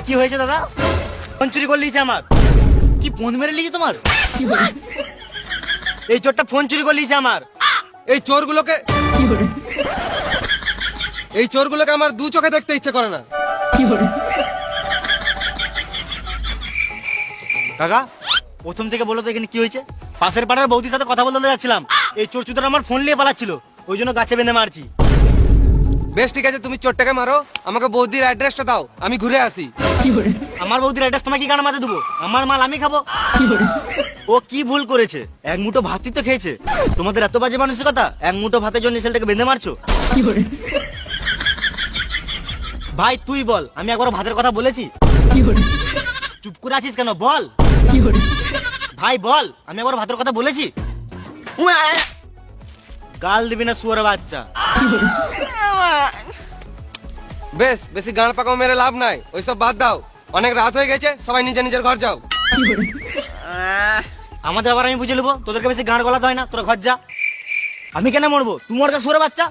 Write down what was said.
কি হয়েছে দাদা? ফোন চুরি করে লিয়েছে আমার। কি ফোন মেরে লিয়েছে তোমার? এই চোরটা ফোন চুরি করে লিয়েছে আমার। এই চোরগুলোকে আমার দু চোখে দেখতে ইচ্ছে করে না। কাকা প্রথম থেকে বলো তো এখানে কি হয়েছে? পাশের পাড়ার বৌদির সাথে কথা বলতে যাচ্ছিলাম, এই চোর চুদার আমার ফোন নিয়ে পালাচ্ছিল, ওই জন্য গাছে বেঁধে মারছি। বেশ ঠিক আছে, তুমি চোরটাকে মারো, আমাকে বৌদির অ্যাড্রেসটা দাও, আমি ঘুরে আসি। আমার বৌদির অ্যাড্রেস তোমাকে কি কারণে মাথায় দেবো? আমার মাল আমি খাবো। ও কি ভুল করেছে? এক মুঠো ভাতই তো খেয়েছে। তোমাদের এত বাজে মানসিকতা, এক মুঠো ভাতের জন্য ছেলেটাকে বেঁধে মারছো। ভাই তুই বল, আমি একবার ভাতের কথা বলেছি? চুপ করে আছিস কেন বল? ভাই বল, আমি একবার ভাতের কথা বলেছি? গাল দিবি না শুয়োরের বাচ্চা। বেশ, বেশি গাঁড় পাকাও মেরে লাভ নাই, ওইসব বাদ দাও, অনেক রাত হয়ে গেছে, সবাই নিজের নিজের ঘর যাও। আমাদের আবার আমি বুঝে নেবো, তোদেরকে বেশি গাঁড় গলাতে হয় না, তোরা ঘর যা। আমি কেন মরবো? তুই মরগা শুয়োরের বাচ্চা।